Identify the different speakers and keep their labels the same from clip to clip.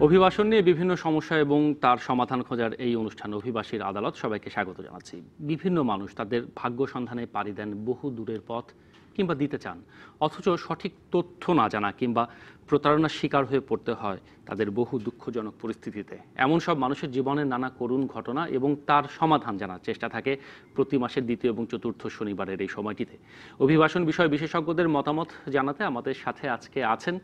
Speaker 1: অভিবাসন নিয়ে বিভিন্ন সমস্যা এবং তার সমাধান খোঁজার এই অনুষ্ঠান অভিবাসীর আদালত সবাইকে স্বাগত জানাচ্ছি। বিভিন্ন মানুষ তাদের ভাগ্য সন্ধানে পাড়ি দেন বহু দূরের পথ কিংবা দিতে চান, অথচ সঠিক তথ্য না জানা কিংবা প্রতারণার শিকার হয়ে পড়তে হয় তাদের বহু দুঃখজনক পরিস্থিতিতে। এমন সব মানুষের জীবনের নানা করুণ ঘটনা এবং তার সমাধান জানার চেষ্টা থাকে প্রতি মাসের দ্বিতীয় এবং চতুর্থ শনিবারের এই সময়টিতে। অভিবাসন বিষয়ে বিশেষজ্ঞদের মতামত জানাতে আমাদের সাথে আজকে আছেন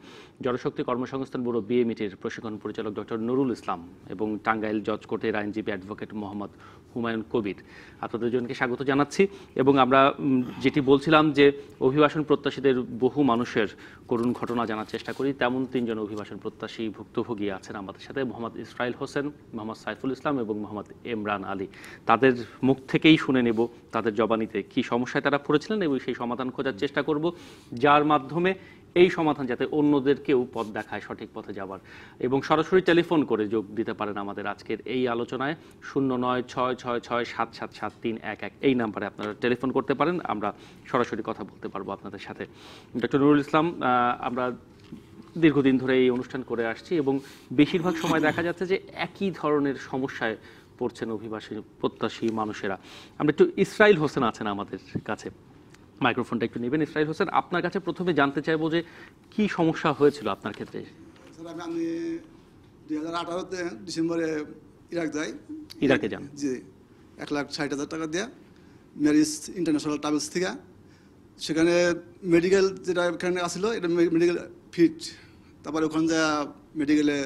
Speaker 1: জনশক্তি কর্মসংস্থান ব্যুরো বিএমইটির প্রশিক্ষণ পরিচালক ডক্টর নুরুল ইসলাম এবং টাঙ্গাইল জজ কোর্টের আইনজীবী অ্যাডভোকেট মোহাম্মদ হুমায়ুন কবির। আপনাদের দুজনকে স্বাগত জানাচ্ছি। এবং আমরা যেটি বলছিলাম যে অভিবাসন প্রত্যাশীদের বহু মানুষের করুণ ঘটনা জানার চেষ্টা করি, তেমন তিনজন অভিবাসন প্রত্যাশী ভুক্তভোগী আছেন আমাদের সাথে, মোহাম্মদ ইসরাইল হোসেন, মোহাম্মদ সাইফুল ইসলাম এবং মোহাম্মদ ইমরান আলী। তাদের মুখ থেকেই শুনে নেব তাদের জবানিতে কী সমস্যায় তারা পড়েছিলেন এবং সেই সমাধান খোঁজার চেষ্টা করব, যার মাধ্যমে এই সমাধান যাতে অন্যদেরকেও পথ দেখায় সঠিক পথে যাবার। এবং সরাসরি টেলিফোন করে যোগ দিতে পারেন আমাদের আজকের এই আলোচনায় 096667773111 এই নাম্বারে আপনারা টেলিফোন করতে পারেন, আমরা সরাসরি কথা বলতে পারবো আপনাদের সাথে। ডক্টর নুরুল ইসলাম, আমরা দীর্ঘদিন ধরে এই অনুষ্ঠান করে আসছি এবং বেশিরভাগ সময় দেখা যাচ্ছে যে একই ধরনের সমস্যায় পড়ছেন অভিবাসী প্রত্যাশী মানুষেরা। আমরা একটু ইসরাইল হোসেন আছেন আমাদের কাছে, মাইক্রোফোনটা একটু নেবেন। ইসরাইল হোসেন, আপনার কাছে প্রথমে জানতে চাইবো যে কি সমস্যা হয়েছিল আপনার ক্ষেত্রে?
Speaker 2: স্যার, আমি 2018-তে ডিসেম্বরে ইরাক যাই।
Speaker 1: ইরাকে যান?
Speaker 2: জি, 1,60,000 টাকা দিয়ে ম্যারিজ ইন্টারন্যাশনাল ট্রাভেলস থেকে। সেখানে মেডিকেল যেটা এখানে আসলো, এটা মেডিকেল ফিট, তারপরে ওখানে যা মেডিকেলে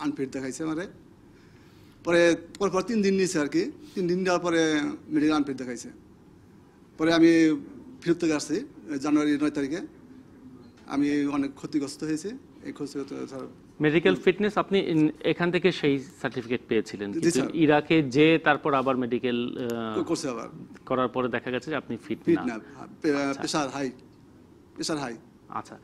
Speaker 2: আনফিট দেখাইছে আমারে। পরে 3 দিন নিয়েছে আর কি, 3 দিন দেওয়ার পরে মেডিকেল আনফিট দেখাইছে। পরে আমি ফেরত থেকে আসছি জানুয়ারি 9 তারিখে। আমি অনেক ক্ষতিগ্রস্ত হয়েছি। এই ক্ষতিগ্রস্ত
Speaker 1: মেডিকেল ফিটনেস আপনি এখান থেকে সেই সার্টিফিকেট পেয়েছিলেন, কিন্তু ইরাকে যে তারপর আবার মেডিকেল
Speaker 2: করছে, আবার
Speaker 1: করার পরে দেখা গেছে যে আপনি ফিট না,
Speaker 2: প্রেসার হাই।
Speaker 1: আচ্ছা,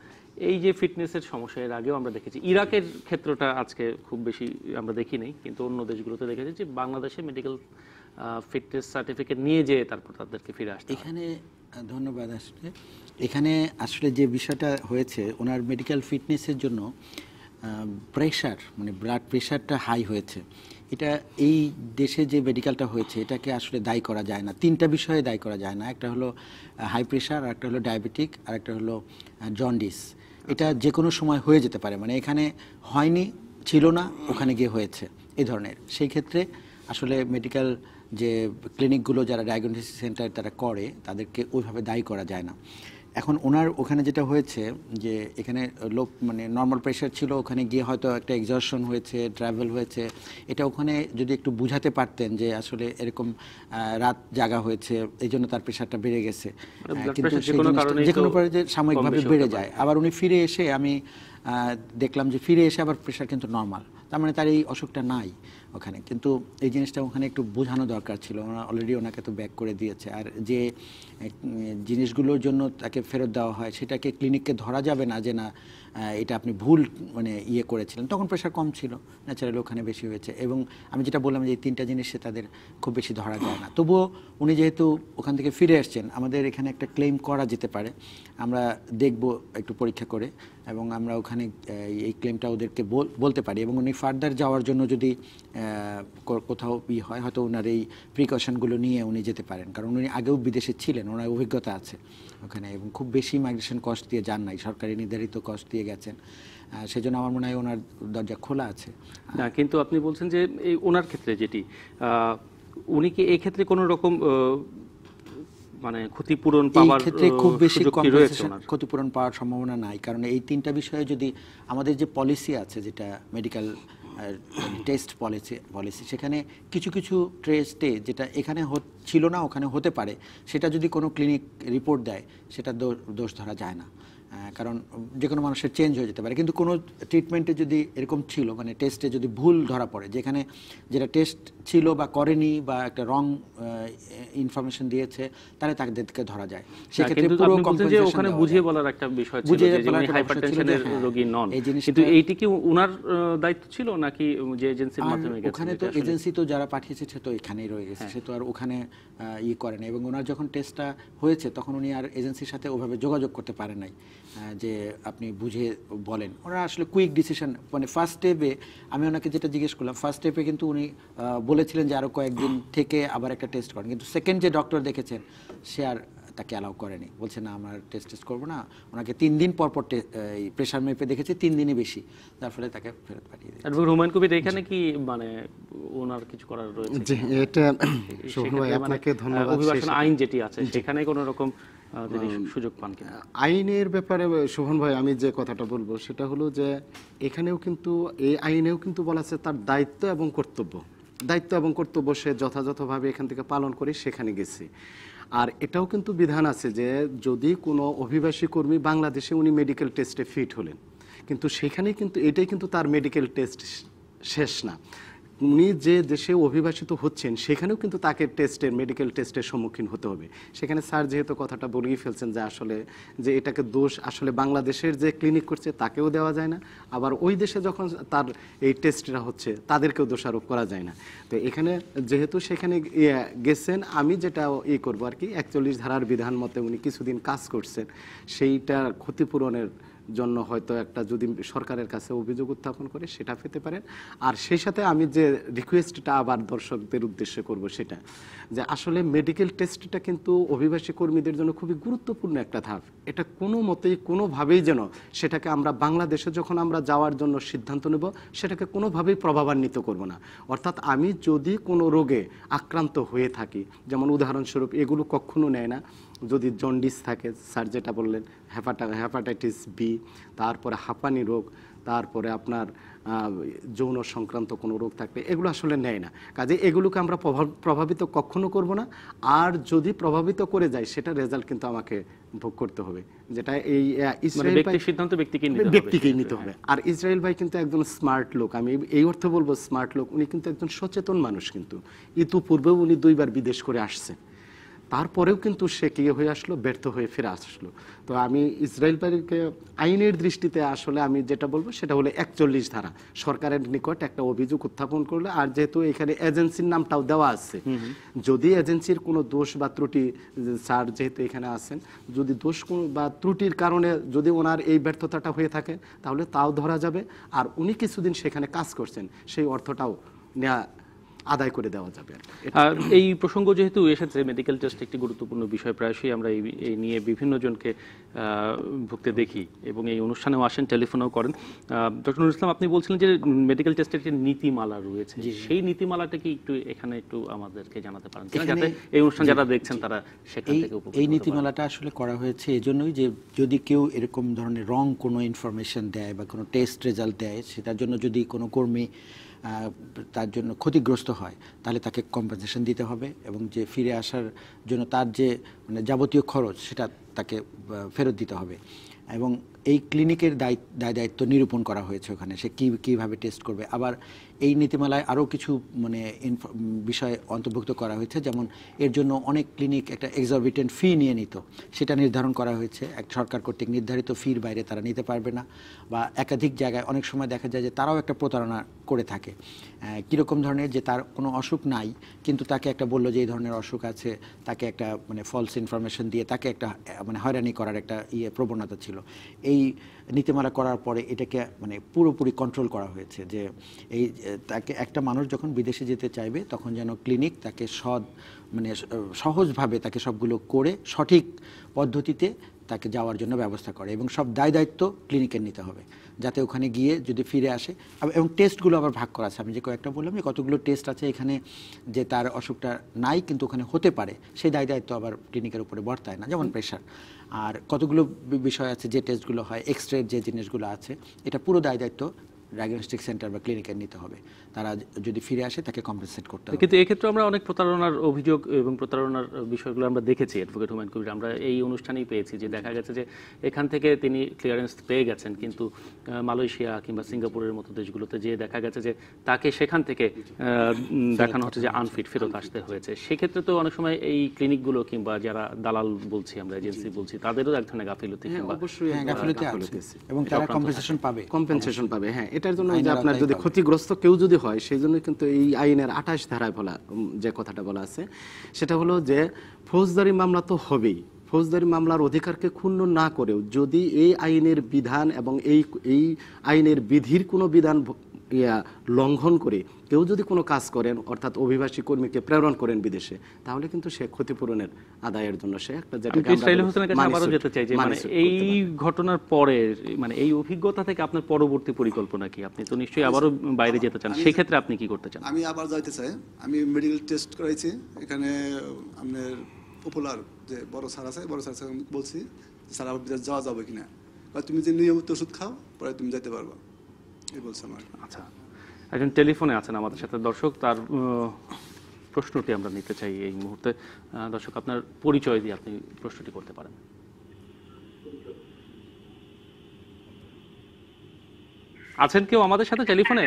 Speaker 1: এই যে ফিটনেসের সমস্যা এর আগেও আমরা দেখেছি। ইরাকের ক্ষেত্রটা আজকে খুব বেশি আমরা দেখি নাই, কিন্তু অন্য দেশগুলোতে দেখেছি যে বাংলাদেশে মেডিকেল ফিটনেস সার্টিফিকেট নিয়ে যেয়ে তারপর তাদেরকে ফিরে আসতে।
Speaker 3: এখানে ধন্যবাদ। আসলে এখানে আসলে যে বিষয়টা হয়েছে, ওনার মেডিকেল ফিটনেসের জন্য প্রেশার, মানে ব্লাড প্রেশারটা হাই হয়েছে। এটা এই দেশে যে মেডিকেলটা হয়েছে এটাকে আসলে দায়ী করা যায় না। 3টা বিষয়ে দায়ী করা যায় না। একটা হলো হাই প্রেশার, আর একটা হলো ডায়াবেটিক, আর একটা হলো জন্ডিস। এটা যে কোনো সময় হয়ে যেতে পারে, মানে এখানে হয়নি, ছিল না, ওখানে গিয়ে হয়েছে, এই ধরনের। সেই ক্ষেত্রে আসলে মেডিকেল যে ক্লিনিকগুলো, যারা ডায়াগনস্টিক সেন্টার তারা করে, তাদেরকে ওইভাবে দায়ী করা যায় না। এখন ওনার ওখানে যেটা হয়েছে যে এখানে মানে নর্মাল প্রেশার ছিল, ওখানে গিয়ে হয়তো একটা এক্সজশন হয়েছে, ট্রাভেল হয়েছে। এটা ওখানে যদি একটু বুঝাতে পারতেন যে আসলে এরকম রাত জাগা হয়েছে, এই জন্য তার প্রেশারটা বেড়ে গেছে, কিন্তু যে কোনো কারণে সাময়িকভাবে বেড়ে যায়। আবার উনি ফিরে এসে আমি দেখলাম যে ফিরে এসে আবার প্রেশার কিন্তু নর্মাল, তার মানে তার এই অসুখটা নাই ওখানে। কিন্তু এই জিনিসটা ওখানে একটু বোঝানো দরকার ছিল। অলরেডি ওনাকে তো ব্যাক করে দিয়েছে। আর যে জিনিসগুলোর জন্য তাকে ফেরত দেওয়া হয়, সেটাকে ক্লিনিককে ধরা যাবে না যে না এটা আপনি ভুল মানে ইয়ে করেছিলেন। তখন প্রেশার কম ছিল, ন্যাচারালি ওখানে বেশি হয়েছে। এবং আমি যেটা বললাম যে এই 3টা জিনিসে তাদের খুব বেশি ধরা যায় না। তবুও উনি যেহেতু ওখান থেকে ফিরে আসছেন, আমাদের এখানে একটা ক্লেম করা যেতে পারে। আমরা দেখব একটু পরীক্ষা করে, এবং আমরা ওখানে এই ক্লেমটা ওদেরকে বলতে পারি। এবং উনি ফার্দার যাওয়ার জন্য যদি কোথাও হয়, হয়তো ওনার এই প্রিকশনগুলো নিয়ে উনি যেতে পারেন, কারণ উনি আগেও বিদেশে ছিলেন, ওনার অভিজ্ঞতা আছে ওখানে, এবং খুব বেশি মাইগ্রেশন কস্ট দিয়ে যান নাই, সরকারি নির্ধারিত কস্ট দিয়ে গেছেন। সেজন্য আমার মনে হয় ওনার দরজা খোলা আছে।
Speaker 1: না, কিন্তু আপনি বলছেন যে এই ওনার ক্ষেত্রে যেটি, উনি কি এই ক্ষেত্রে কোনো রকম মানে ক্ষতিপূরণ পাওয়ার
Speaker 3: ক্ষেত্রে খুব বেশি ক্ষতিপূরণ পাওয়ার সম্ভাবনা নাই, কারণ এই 3টা বিষয়ে যদি আমাদের যে পলিসি আছে, যেটা মেডিকেল টেস্ট পলিসি, সেখানে কিছু কিছু টেস্টে যেটা এখানে ছিল না ওখানে হতে পারে, সেটা যদি কোনো ক্লিনিক রিপোর্ট দেয়, সেটা দোষ ধরা যায় না, কারণ যে কোনো মানুষের চেঞ্জ হয়ে যেতে পারে। কিন্তু কোনো ট্রিটমেন্টে যদি এরকম ছিল, মানে টেস্টে যদি ভুল ধরা পড়ে, যেখানে যেটা টেস্ট ছিল বা করেনি বা একটা রং ইনফরমেশন দিয়েছে, তাহলে তাদেরকে ধরা যায়।
Speaker 1: সেক্ষেত্রে পুরো কম্পেনসেশন ওখানে বুঝিয়ে বলার একটা বিষয় ছিল যে উনি হাইপারটেনশনের রোগী নন। কিন্তু এইটি কি ওনার দায়িত্ব ছিল নাকি যে এজেন্সির মাধ্যমে গেছে?
Speaker 3: ওখানে তো এজেন্সি তো যারা পাঠিয়েছে সে তো এখানেই রয়ে গেছে, সে তো আর ওখানে ই করে না। এবং ওনার যখন টেস্টটা হয়েছে তখন উনি আর এজেন্সির সাথে ওভাবে যোগাযোগ করতে পারেন নাই, যে আপনি বুঝে বলেন। ওরা আসলে কুইক ডিসিশন, মানে ফার্স্ট স্টেপে আমি ওনাকে যেটা জিজ্ঞেস করলাম, ফার্স্ট স্টেপে কিন্তু উনি বলেছিলেন যে আরও কয়েকদিন থেকে আবার একটা টেস্ট করেন, কিন্তু সেকেন্ড যে ডক্টর দেখেছেন সে আর তাকে অ্যালাউ করেনি, বলছে না আমরা টেস্ট করবো না। ওনাকে 3 দিন পর পর প্রেশার মেপে দেখেছে, 3 দিনই বেশি, যার ফলে তাকে ফেরত পাঠিয়ে দিয়েছে।
Speaker 1: অ্যাডভোকেট হুমায়ুন কবির, এখানে কি মানে ওনার কিছু করার রয়েছে?
Speaker 4: জি, এটা শোভন ভাই
Speaker 1: সেক্ষেত্রে
Speaker 4: আপনাকে ধন্যবাদ।
Speaker 1: অভিবাসন আইন যেটি আছে সেখানে কোনো রকম তিনি সুযোগ পান কিনা?
Speaker 4: আইনের ব্যাপারে শোভন ভাই আমি যে কথাটা বলবো সেটা হলো যে এখানেও কিন্তু এই আইনেও কিন্তু বলা আছে তার দায়িত্ব এবং কর্তব্য সে যথাযথভাবে এখান থেকে পালন করে সেখানে গেছে। আর এটাও কিন্তু বিধান আছে যে যদি কোনো অভিবাসী কর্মী বাংলাদেশে উনি মেডিকেল টেস্টে ফিট হলেন, কিন্তু সেখানে কিন্তু এটাই কিন্তু তার মেডিকেল টেস্ট শেষ না। উনি যে দেশে অভিবাসিত হচ্ছেন সেখানেও কিন্তু তাকে মেডিকেল টেস্টের সম্মুখীন হতে হবে। সেখানে স্যার যেহেতু কথাটা বলেই ফেলছেন যে আসলে যে এটাকে দোষ আসলে বাংলাদেশের যে ক্লিনিক করছে তাকেও দেওয়া যায় না, আবার ওই দেশে যখন তার এই টেস্টটা হচ্ছে তাদেরকেও দোষারোপ করা যায় না। তো এখানে যেহেতু সেখানে গেছেন, আমি যেটা করবো আর কি, 41 ধারার বিধান মতে উনি কিছুদিন কাজ করছেন, সেইটা ক্ষতিপূরণের জন্য হয়তো একটা যদি সরকারের কাছে অভিযোগ উত্থাপন করে সেটা পেতে পারেন। আর সেই সাথে আমি যে রিকোয়েস্টটা আবার দর্শকদের উদ্দেশ্যে করব সেটা যে আসলে মেডিকেল টেস্টটা কিন্তু অভিবাসী কর্মীদের জন্য খুবই গুরুত্বপূর্ণ একটা ধাপ। এটা কোনো মতেই কোনোভাবেই যেন সেটাকে আমরা বাংলাদেশে যখন আমরা যাওয়ার জন্য সিদ্ধান্ত নেব সেটাকে কোনোভাবেই প্রভাবান্বিত করব না। অর্থাৎ আমি যদি কোনো রোগে আক্রান্ত হয়ে থাকি, যেমন উদাহরণস্বরূপ এগুলো কখনো নেয় না, যদি জন্ডিস থাকে, স্যার যেটা বললেন, হেপাটাইটিস বি, তারপরে হাঁপানি রোগ, তারপরে আপনার যৌন সংক্রান্ত কোনো রোগ থাকলে এগুলো আসলে নেয় না। কাজে এগুলোকে আমরা প্রভাবিত কখনো করব না। আর যদি প্রভাবিত করে যায় সেটা রেজাল্ট কিন্তু আমাকে ভোগ করতে হবে, যেটা এই ইসরায়েল
Speaker 1: সিদ্ধান্ত
Speaker 4: ব্যক্তিকেই নিতে হবে। আর ইসরায়েল ভাই কিন্তু একজন স্মার্ট লোক, আমি এই অর্থে বলবো স্মার্ট লোক, উনি কিন্তু একজন সচেতন মানুষ। কিন্তু ইতিপূর্বেও উনি 2 বার বিদেশ করে আসছেন, তারপরেও কিন্তু সে কি হয়ে আসলো, ব্যর্থ হয়ে ফিরে আসলো। তো আমি ইসরায়েল ভাইকে আইনের দৃষ্টিতে আসলে আমি যেটা বলবো সেটা হলো 41 ধারা সরকারের নিকট একটা অভিযোগ উত্থাপন করলে, আর যেহেতু এখানে এজেন্সির নামটাও দেওয়া আছে, যদি এজেন্সির কোনো দোষ বা ত্রুটি, স্যার যেহেতু এখানে আছেন, যদি দোষ বা ত্রুটির কারণে যদি ওনার এই ব্যর্থতাটা হয়ে থাকে তাহলে তাও ধরা যাবে। আর উনি কিছুদিন সেখানে কাজ করছেন সেই অর্থটাও নেওয়া আদায় করে দেওয়া যাবে।
Speaker 1: এই প্রসঙ্গ যেহেতু এসেছে, মেডিকেল টেস্ট একটি গুরুত্বপূর্ণ বিষয়, প্রায়শই আমরা এই নিয়ে বিভিন্ন জনকে ভুগতে দেখি এবং এই অনুষ্ঠানেও আসেন, টেলিফোনেও করেন। ডক্টর নুরুল ইসলাম, আপনি বলছিলেন যে মেডিকেল টেস্টের একটি নীতিমালা রয়েছে, সেই নীতিমালাটা কি এখানে একটু আমাদেরকে জানাতে পারেন যাতে এই অনুষ্ঠান যারা দেখছেন তারা সেখান থেকে উপকৃত হতে পারেন?
Speaker 3: এই নীতিমালাটা আসলে করা হয়েছে এজন্যই যে যদি কেউ এরকম ধরনের রং কোনো ইনফরমেশন দেয় বা কোনো টেস্ট রেজাল্ট দেয়, সেটার জন্য যদি কোনো কর্মী তার জন্য ক্ষতিগ্রস্ত হয় তাহলে তাকে কম্পেনসেশন দিতে হবে, এবং যে ফিরে আসার জন্য তার যে মানে যাবতীয় খরচ সেটা তাকে ফেরত দিতে হবে। এবং এই ক্লিনিকের দায়িত্ব নিরূপণ করা হয়েছে ওখানে, সে কীভাবে টেস্ট করবে। আবার এই নীতিমালায় আরও কিছু মানে বিষয় অন্তর্ভুক্ত করা হয়েছে, যেমন এর জন্য অনেক ক্লিনিক একটা এক্সরবিটেন্ট ফি নিয়ে নিত, সেটা নির্ধারণ করা হয়েছে। এক সরকার কর্তৃক নির্ধারিত ফির বাইরে তারা নিতে পারবে না। বা একাধিক জায়গায় অনেক সময় দেখা যায় যে তারাও একটা প্রতারণা করে থাকে। কীরকম ধরনের, যে তার কোনো অসুখ নাই কিন্তু তাকে একটা বললো যে এই ধরনের অসুখ আছে, তাকে একটা মানে ফলস ইনফরমেশন দিয়ে তাকে একটা মানে হয়রানি করার একটা প্রবণতা ছিল। এই নীতিমালা করার পরে এটাকে মানে পুরোপুরি কন্ট্রোল করা হয়েছে, যে এই তাকে একটা মানুষ যখন বিদেশে যেতে চাইবে তখন যেন ক্লিনিক তাকে মানে সহজভাবে তাকে সবগুলো করে সঠিক পদ্ধতিতে তাকে যাওয়ার জন্য ব্যবস্থা করে, এবং সব দায়িত্ব ক্লিনিকের নিতে হবে, যাতে ওখানে গিয়ে যদি ফিরে আসে। এবং টেস্টগুলো আবার ভাগ করা আছে, আমি যে কয়েকটা বললাম যে কতগুলো টেস্ট আছে এখানে, যে তার অসুখটা নাই কিন্তু ওখানে হতে পারে, সেই দায়িত্ব আবার ক্লিনিকের উপরে বর্তায় না, যেমন প্রেশার। আর কতগুলো বিষয় আছে যে টেস্টগুলো হয়, এক্সরের যে জিনিসগুলো আছে, এটা পুরো দায়িত্ব ডায়াগনস্টিক সেন্টার বা ক্লিনিকের নিতে হবে। তারা যদি ফিরে আসে তাকে কম্পেনসেট করতে হবে।
Speaker 1: কিন্তু এক্ষেত্রে আমরা অনেক প্রতারণার অভিযোগ এবং প্রতারণার বিষয়গুলো আমরা দেখেছি অ্যাডভোকেট হুমায়ুন কবির, আমরা এই অনুষ্ঠানেই পেয়েছি যে দেখা গেছে যে এখান থেকে তিনি ক্লিয়ারেন্স পেয়ে গেছেন, কিন্তু মালয়েশিয়া কিংবা সিঙ্গাপুরের মতো দেশগুলোতে যে দেখা গেছে যে তাকে সেখান থেকে দেখানো হচ্ছে যে আনফিট, ফেরত আসতে হয়েছে। সেক্ষেত্রে তো অনেক সময় এই ক্লিনিকগুলো কিংবা যারা দালাল বলছি আমরা, এজেন্সি বলছি, তাদেরও এক ধরনের গাফিলতি
Speaker 3: এবং তারা কম্পেনসেশন
Speaker 4: পাবে। হ্যাঁ, এটার জন্য যে আপনার যদি ক্ষতিগ্রস্ত কেউ যদি হয়, সেই জন্য কিন্তু এই আইনের 28 ধারায় বলা যে কথাটা বলা আছে সেটা হলো যে ফৌজদারি মামলা তো হবেই, ফৌজদারি মামলার অধিকারকে ক্ষুণ্ণ না করেও যদি এই আইনের বিধান এবং এই আইনের বিধির কোনো বিধান লঙ্ঘন করে কেউ যদি কোনো কাজ করেন, অর্থাৎ অভিবাসী কর্মীকে প্রেরণ করেন বিদেশে, তাহলে কিন্তু সে ক্ষতিপূরণের আদায়ের জন্য সে একটা
Speaker 1: ইসরাইল হোসেনের কাছে আবারও যেতে চাই যে মানে এই ঘটনার পরে মানে এই অভিজ্ঞতা থেকে আপনার পরবর্তী পরিকল্পনা কি? আপনি তো নিশ্চয়ই আবারও বাইরে যেতে চান, সেই ক্ষেত্রে আপনি কি করতে চান?
Speaker 2: আমি আবার যাইতে চাই। আমি মেডিকেল টেস্ট করাইছি এখানে, আপনার পপুলার যে বড় স্যার আছে, বড় স্যার বলছি স্যার আবার বিদেশ যাওয়া যাবে কিনা, বা তুমি যে নিয়মিত ওষুধ খাও পরে তুমি যেতে পারবা, এই বলছে আমার।
Speaker 1: আচ্ছা, একজন টেলিফোনে আছেন আমাদের সাথে দর্শক, তার প্রশ্নটি আমরা নিতে চাই এই মুহূর্তে। দর্শক, আপনার পরিচয় দিয়ে আপনি প্রশ্নটি করতে পারেন। আছেন কেউ আমাদের সাথে টেলিফোনে?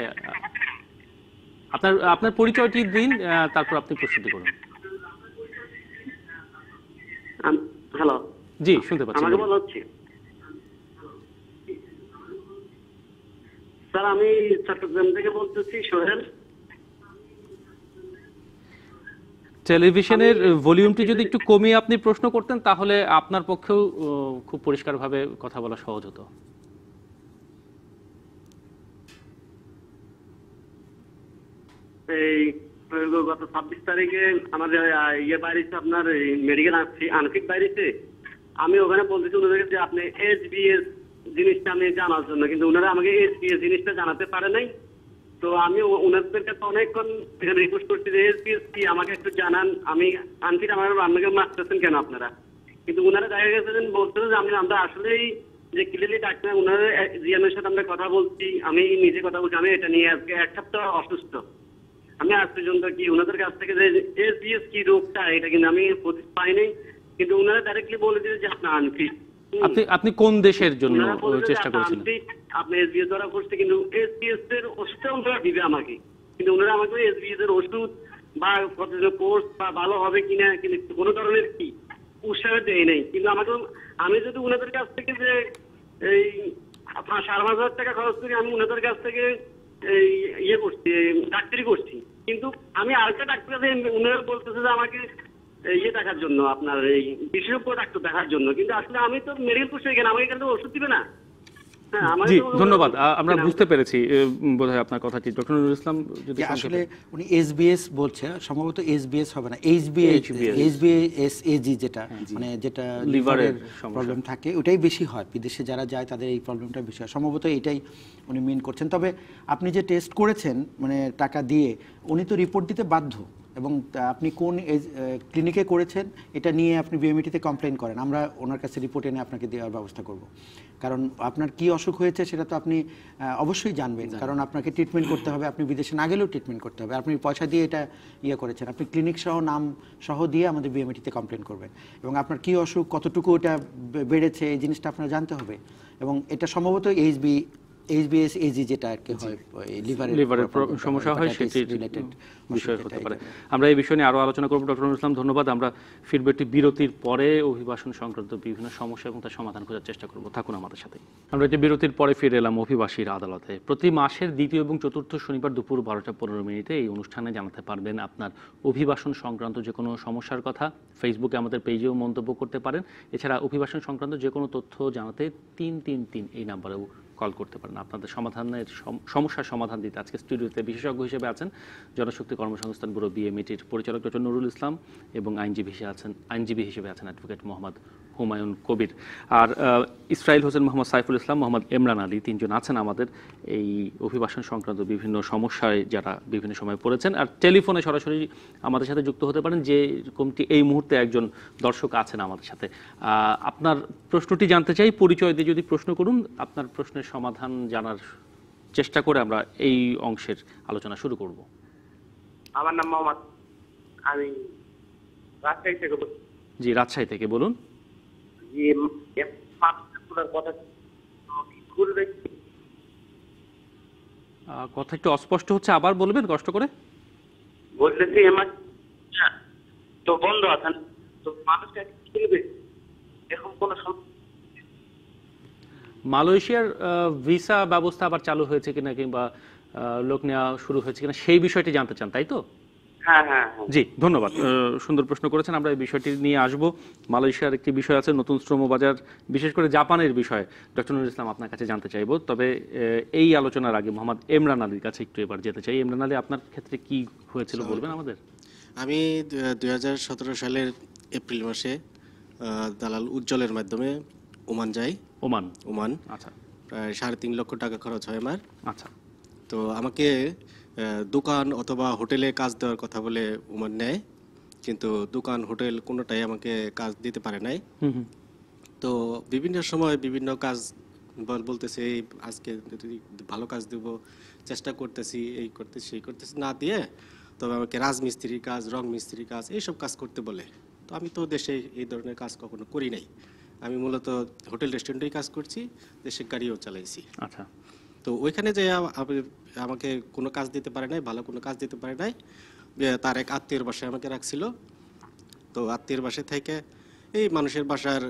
Speaker 1: আপনার পরিচয়টি দিন, তারপর আপনি প্রশ্নটি করুন।
Speaker 5: হ্যালো,
Speaker 1: জি শুনতে পাচ্ছি,
Speaker 5: আমাকে বলা হচ্ছে। স্যার আমি চট্টগ্রাম থেকে বলতেছি, সোহেল।
Speaker 1: টেলিভিশনের ভলিউমটি যদি একটু কমিয়ে আপনি প্রশ্ন করতেন তাহলে আপনার পক্ষেও খুব পরিষ্কারভাবে কথা বলা সহজ হতো।
Speaker 5: এই গত 26 তারিখে আমাদের বাইরেছে, আপনার মেডিকেল আনফিট বাইরেছে। আমি ওখানে বলতেছি ওনাদেরকে যে আপনি HBS জিনিসটা আমি জানার জন্য, কিন্তু ওনারা আমাকে HBS জিনিসটা জানাতে পারে নাই। তো আমি ওনাদের কাছে অনেকক্ষণ এখানে রিকোয়েস্ট করছি যে HBS কি আমাকে একটু জানান, আমি আনফিট আমাকে মারতেছেন কেন আপনারা? কিন্তু ওনারা দেখা গেছে বলতেছে যে আমরা আসলেই যে ক্লিয়ারলি ডাক্তার, ওনারা জিএমের সাথে আমরা কথা বলছি, আমি নিজে কথা বলছি, আমি এটা নিয়ে আজকে 1 সপ্তাহ অসুস্থ। আমি আজ পর্যন্ত কি ওনাদের কাছ থেকে যে HBS কি রোগটা এটা কিন্তু আমি পাই নাই, কিন্তু ওনারা ডাইরেক্টলি বলে দিয়েছে যে আপনি আনফিট।
Speaker 1: আপনি কোন দেশের জন্য চেষ্টা করেছিলেন?
Speaker 5: আপনি HBS ধরা করছে, কিন্তু HBS এর ওষুধটা ওনারা দিবে আমাকে, কিন্তু ওনারা আমাকে HBS এর ওষুধ বা কতদিনের কোর্স বা ভালো হবে কিনা কিন্তু কোনো ধরনের কি উৎসাহ দেয় নাই। কিন্তু আমাকে আমি যদি ওনাদের কাছ থেকে যে এই 5,500 টাকা খরচ করি, আমি ওনাদের কাছ থেকে এই ইয়ে করছি, ডাক্তারি করছি, কিন্তু আমি আরেকটা ডাক্তার ওনারা বলতেছে যে আমাকে ইয়ে দেখার জন্য, আপনার এই বিশেষজ্ঞ ডাক্তার দেখার জন্য, কিন্তু আসলে আমি তো মেডিকেল কোর্সে এখানে আমাকে এখান থেকে ওষুধ দিবে না।
Speaker 1: জি ধন্যবাদ, আমরা বুঝতে পেরেছি বোধহয় আপনার কথাটি। ডক্টর নুরুল ইসলাম যদি
Speaker 3: আসলে উনি SBS বলছে, সম্ভবত SBS হবে না, HBSAG যেটা মানে যেটা লিভারের প্রবলেম থাকে ওটাই বেশি হয়, বিদেশে যারা যায় তাদের এই প্রবলেমটা বেশি হয়, সম্ভবত এটাই উনি মিন করছেন। তবে আপনি যে টেস্ট করেছেন মানে টাকা দিয়ে, উনি তো রিপোর্ট দিতে বাধ্য, এবং আপনি কোন ক্লিনিকে করেছেন এটা নিয়ে আপনি বিএমইটিতে কমপ্লেন করেন, আমরা ওনার কাছে রিপোর্ট এনে আপনাকে দেওয়ার ব্যবস্থা করব। কারণ আপনার কি অসুখ হয়েছে সেটা তো আপনি অবশ্যই জানবেন, কারণ আপনাকে ট্রিটমেন্ট করতে হবে, আপনি বিদেশে না গেলেও ট্রিটমেন্ট করতে হবে, আপনি পয়সা দিয়ে এটা ইয়ে করেছেন, আপনি ক্লিনিক সহ নাম সহ দিয়ে আমাদের বিএমইটিতে কমপ্লেন করবেন, এবং আপনার কি অসুখ, কতটুকু এটা বেড়েছে এই জিনিসটা আপনার জানতে হবে, এবং এটা সম্ভবত HBSAG যেটা আর কি হয়
Speaker 1: লিভারের সমস্যা হয় সেটি বিষয় হতে পারে। আমরা এই বিষয় নিয়ে আরো আলোচনা করব। ডক্টর নুরুল ইসলাম ধন্যবাদ। আমরা ফিরবে বিরতির পরে অভিবাসন সংক্রান্ত বিভিন্ন সমস্যা এবং তার সমাধান খোঁজার চেষ্টা করব, থাকুন আমাদের সাথে। আমরা এটি বিরতির পরে ফিরে এলাম অভিবাসীর আদালতে। প্রতি মাসের দ্বিতীয় এবং চতুর্থ শনিবার দুপুর 12:15 এই অনুষ্ঠানে জানাতে পারবেন আপনার অভিবাসন সংক্রান্ত যে কোনো সমস্যার কথা। ফেসবুকে আমাদের পেজেও মন্তব্য করতে পারেন। এছাড়া অভিবাসন সংক্রান্ত যে কোনো তথ্য জানাতে 333 এই নাম্বারেও কল করতে পারেন। আপনাদের সমস্যার সমাধান দিতে আজকে স্টুডিওতে বিশেষজ্ঞ হিসেবে আছেন জনশক্তি কর্মসংস্থান ব্যুরো বিএমইটির পরিচালক ডক্টর নুরুল ইসলাম, এবং আইনজীবী হিসেবে আছেন অ্যাডভোকেট মোহাম্মদ হুমায়ুন কবির। আর ইসরাইল হোসেন, মোহাম্মদ সাইফুল ইসলাম, মোহাম্মদ এমরান আলী, তিনজন আছেন আমাদের এই অভিবাসন সংক্রান্ত বিভিন্ন সমস্যায় যারা বিভিন্ন সময় পড়েছেন। আর টেলিফোনে সরাসরি আমাদের সাথে যুক্ত হতে পারেন, যে রকমটি এই মুহূর্তে একজন দর্শক আছেন আমাদের সাথে। আপনার প্রশ্নটি জানতে চাই, পরিচয় দিয়ে যদি প্রশ্ন করুন, আপনার প্রশ্নের সমাধান জানার চেষ্টা করে আমরা এই অংশের আলোচনা শুরু করব।
Speaker 5: আমার নাম মোহাম্মদ, আমি রাজশাহী থেকে বলছি।
Speaker 1: জি রাজশাহী থেকে বলুন। কথা একটু অস্পষ্ট হচ্ছে, আবার বলবেন কষ্ট করে।
Speaker 5: বলতেছি তো বন্ধ আছেন তো মানুষটা এখন কোন
Speaker 1: মালয়েশিয়ার ভিসা ব্যবস্থা আবার চালু হয়েছে কিনা, কিংবা লোক নেওয়া শুরু হয়েছে কিনা সেই বিষয়টি জানতে চান, তাই তো?
Speaker 5: হ্যাঁ হ্যাঁ হ্যাঁ।
Speaker 1: জি, ধন্যবাদ। সুন্দর প্রশ্ন করেছেন। আমরা এই বিষয়টি নিয়ে আসব। মালয়েশিয়ার একটি বিষয় আছে, নতুন শ্রম বাজার, বিশেষ করে জাপানের বিষয়ে ডক্টর নুরুল ইসলাম আপনার কাছে জানতে চাইব। তবে এই আলোচনার আগে মোহাম্মদ এমরান আলীর কাছে একটু এবার যেতে চাই। এমরান আলী, আপনার ক্ষেত্রে কি হয়েছিল বলবেন আমাদের?
Speaker 6: আমি 2017 সালের এপ্রিল মাসে দালাল উজ্জ্বলের মাধ্যমে ওমান যাই। ওমান
Speaker 1: আচ্ছা
Speaker 6: প্রায় 3.5 লক্ষ টাকা খরচ হয় আমার।
Speaker 1: আচ্ছা।
Speaker 6: তো আমাকে দোকান অথবা হোটেলে কাজ দেওয়ার কথা বলে ওমান নেয়, কিন্তু দোকান হোটেল কোনোটাই আমাকে কাজ দিতে পারে নাই। তো বিভিন্ন সময় বিভিন্ন কাজ বলতেছে, এই আজকে যদি ভালো কাজ দেব চেষ্টা করতেছি, এই করতেছি সেই করতেছি, না দিয়ে তবে আমাকে রাজমিস্ত্রির কাজ, রং মিস্ত্রির কাজ, এইসব কাজ করতে বলে। তো আমি তো দেশে এই ধরনের কাজ কখনো করি নাই। আমি মূলত হোটেল রেস্টুরেন্টেই কাজ করছি, দেশে গাড়িও চালাইছি।
Speaker 1: আচ্ছা।
Speaker 6: তো ওইখানে যে আমাকে কোনো কাজ দিতে পারে নাই, ভালো কোনো কাজ দিতে পারে নাই। তার এক আত্মীয়ের বাসায় আমাকে রাখছিল। তো আত্মীয়ের বাসায় থেকে এই মানুষের বাসার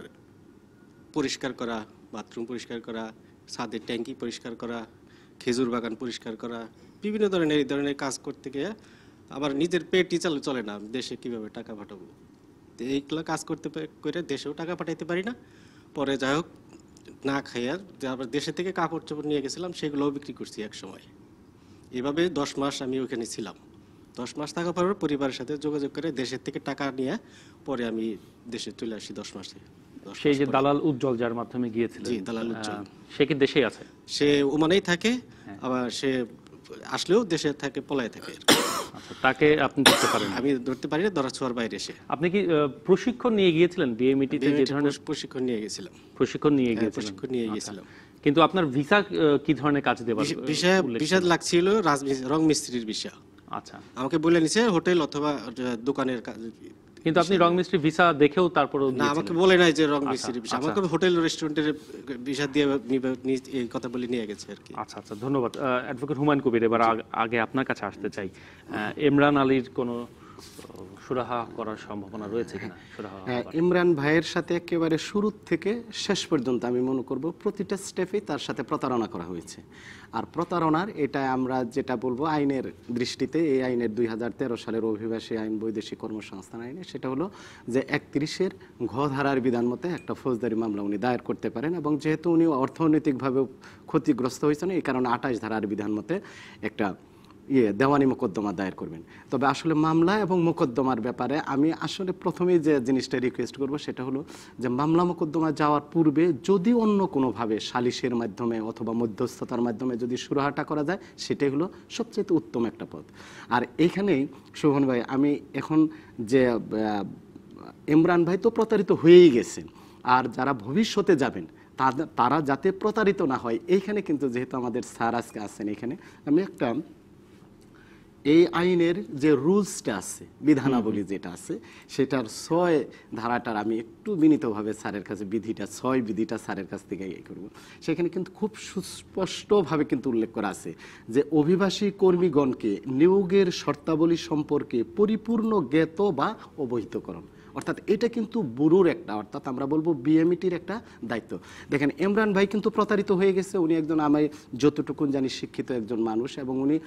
Speaker 6: পরিষ্কার করা, বাথরুম পরিষ্কার করা, ছাদের ট্যাঙ্কি পরিষ্কার করা, খেজুর বাগান পরিষ্কার করা, বিভিন্ন ধরনের এই ধরনের কাজ করতে গিয়ে আমার নিজের পেটই চলে না, দেশে কিভাবে টাকা পাঠাবো। তো এইগুলো কাজ করতে করে দেশেও টাকা পাঠাইতে পারি না। পরে যাই হোক না খাইয়া আবার দেশে থেকে কাপড় চোপড় নিয়ে গেছিলাম, সেগুলোও বিক্রি করছি এক সময়। এভাবে 10 মাস আমি ওখানে ছিলাম। 10 মাস থাকার পর পরিবারের সাথে যোগাযোগ করে দেশের থেকে টাকা নিয়ে পরে আমি দেশে চলে আসি 10 মাসে।
Speaker 1: সেই যে দালাল উজ্জ্বল যার মাধ্যমে গিয়েছিলেন,
Speaker 6: জি, দালাল উজ্জ্বল।
Speaker 1: সে কি দেশেই আছে?
Speaker 6: সে ওমানেই থাকে, আবার সে আসলেও দেশে থাকে, পলায় থাকে।
Speaker 1: আচ্ছা, তাকে আপনি ধরতে পারেন?
Speaker 6: আমি ধরতে পারি না, ধরা ছোঁয়ার বাইরে সে।
Speaker 1: আপনি কি প্রশিক্ষণ নিয়ে গিয়েছিলেন বিএমইটিতে? যে ধরনের
Speaker 6: প্রশিক্ষণ নিয়ে গেছিলাম।
Speaker 1: প্রশিক্ষণ নিয়ে গিয়েছিলেন?
Speaker 6: প্রশিক্ষণ নিয়ে গেছিলাম।
Speaker 1: কিন্তু আপনার ভিসা কি ধরনের কাজ দেবার
Speaker 6: ভিসা লাগছিল? রং মিস্ত্রির ভিসা।
Speaker 1: আচ্ছা।
Speaker 6: আমাকে বলে নিছে হোটেল অথবা দোকানের কাজ।
Speaker 1: কিন্তু আপনি রং মিস্ত্রি ভিসা দেখেও তারপরে
Speaker 6: না, আমাকে বলে নাই যে রং মিস্ত্রির ভিসা, আমাকে হোটেল রেস্টুরেন্টের ভিসা দিয়ে এই কথা বলে নিয়ে গেছে আর কি।
Speaker 1: আচ্ছা আচ্ছা, ধন্যবাদ। অ্যাডভোকেট হুমায়ুন কবির, এবার আগে আপনার কাছে আসতে চাই। ইমরান আলীর কোনো সুরাহা করার সম্ভাবনা রয়েছে কিনা?
Speaker 4: ইমরান ভাইয়ের সাথে একেবারে শুরু থেকে শেষ পর্যন্ত আমি মনে করব প্রতিটা স্টেপে তার সাথে প্রতারণা করা হয়েছে। আর প্রতারণার এটা আমরা যেটা বলবো আইনের দৃষ্টিতে, এই আইনের 2013 সালের অভিবাসী আইন, বৈদেশিক কর্মসংস্থান আইনে, সেটা হলো যে 31-এর ঘ ধারার বিধান মতে একটা ফৌজদারি মামলা উনি দায়ের করতে পারেন। এবং যেহেতু উনি অর্থনৈতিকভাবে ক্ষতিগ্রস্ত হয়েছেন, এই কারণে 28 ধারার বিধান মতে একটা দেওয়ানি মোকদ্দমা দায়ের করবেন। তবে আসলে মামলা এবং মোকদ্দমার ব্যাপারে আমি আসলে প্রথমেই যে জিনিসটা রিকোয়েস্ট করব সেটা হলো যে মামলা মোকদ্দমা যাওয়ার পূর্বে যদি অন্য কোনোভাবে সালিশের মাধ্যমে অথবা মধ্যস্থতার মাধ্যমে যদি সুরাহাটা করা যায়, সেটাই হলো সবচেয়ে উত্তম একটা পথ। আর এইখানেই শোভন ভাই, আমি এখন যে ইমরান ভাই তো প্রতারিত হয়েই গেছেন, আর যারা ভবিষ্যতে যাবেন তারা যাতে প্রতারিত না হয়, এইখানে কিন্তু যেহেতু আমাদের স্যার আজকে আছেন এখানে, আমি একটা এই আইনের যে রুলসটা আছে, বিধানাবলী যেটা আছে, সেটার 6 ধারাটার আমি একটু বিনীতভাবে স্যারের কাছে বিধিটা 6 বিধিটা স্যারের কাছ থেকে করব। সেখানে কিন্তু খুব সুস্পষ্টভাবে কিন্তু উল্লেখ করা আছে যে অভিবাসী কর্মীগণকে নিয়োগের শর্তাবলী সম্পর্কে পরিপূর্ণ জ্ঞাত বা অবহিতকরণ, অর্থাৎ এটা কিন্তু ব্যুরোর একটা, অর্থাৎ আমরা বলবো বিএমইটির একটা দায়িত্ব। দেখেন ইমরান ভাই কিন্তু প্রতারিত হয়ে গেছে। উনি একজন, আমি যতটুকু জানি, শিক্ষিত একজন মানুষ, এবং উনি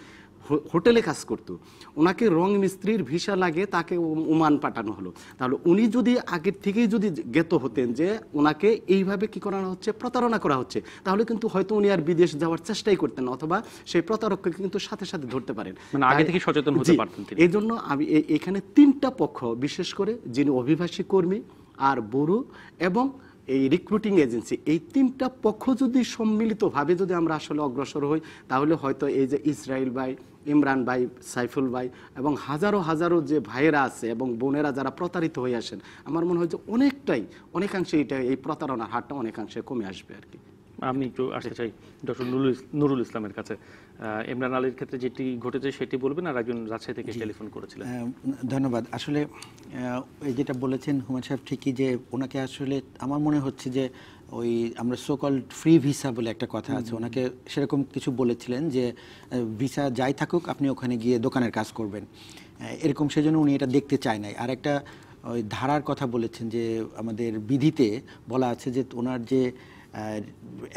Speaker 4: হোটেলে কাজ করতো। ওনাকে রং মিস্ত্রির ভিসা লাগে, তাকে ওমান পাঠানো হলো। তাহলে উনি যদি আগের থেকেই যদি জ্ঞাত হতেন যে ওনাকে এইভাবে কি করানো হচ্ছে, প্রতারণা করা হচ্ছে, তাহলে কিন্তু হয়তো উনি আর বিদেশ যাওয়ার চেষ্টাই করতেন না, অথবা সেই প্রতারককে কিন্তু সাথে সাথে ধরতে পারেন।
Speaker 1: মানে আগে থেকে সচেতন হতে পারতেন তিনি।
Speaker 4: এই জন্য আমি এখানে 3টা পক্ষ, বিশেষ করে যিনি অভিবাসী কর্মী, আর ব্যুরো এবং এই রিক্রুটিং এজেন্সি, এই 3টা পক্ষ যদি সম্মিলিতভাবে যদি আমরা আসলে অগ্রসর হই, তাহলে হয়তো এই যে ইসরাইল ভাই, ইমরান ভাই, সাইফুল ভাই এবং হাজারো হাজারো যে ভাইয়েরা আছে এবং বোনেরা যারা প্রতারিত হয়ে আসেন, আমার মনে হয় যে অনেকাংশে এই প্রতারণার হারটা অনেকাংশে কমে আসবে আর কি।
Speaker 1: আমি একটু আসতে চাই ডক্টর নুরুল ইসলামের কাছে। ইমরান আলীর ক্ষেত্রে যেটি ঘটেছে সেটি বলবেন, আর একজন রাজশাহী থেকে টেলিফোন করেছিলেন।
Speaker 3: ধন্যবাদ। আসলে এই যেটা বলেছেন হুমায়ুন সাহেব ঠিকই, যে ওনাকে আসলে আমার মনে হচ্ছে যে ওই আমরা সোকল্ড ফ্রি ভিসা বলে একটা কথা আছে, ওনাকে সেরকম কিছু বলেছিলেন যে ভিসা যাই থাকুক আপনি ওখানে গিয়ে দোকানের কাজ করবেন, এরকম, সেজন্য উনি এটা দেখতে চায় নাই। আর একটা ওই ধারার কথা বলেছেন যে আমাদের বিধিতে বলা আছে যে ওনার যে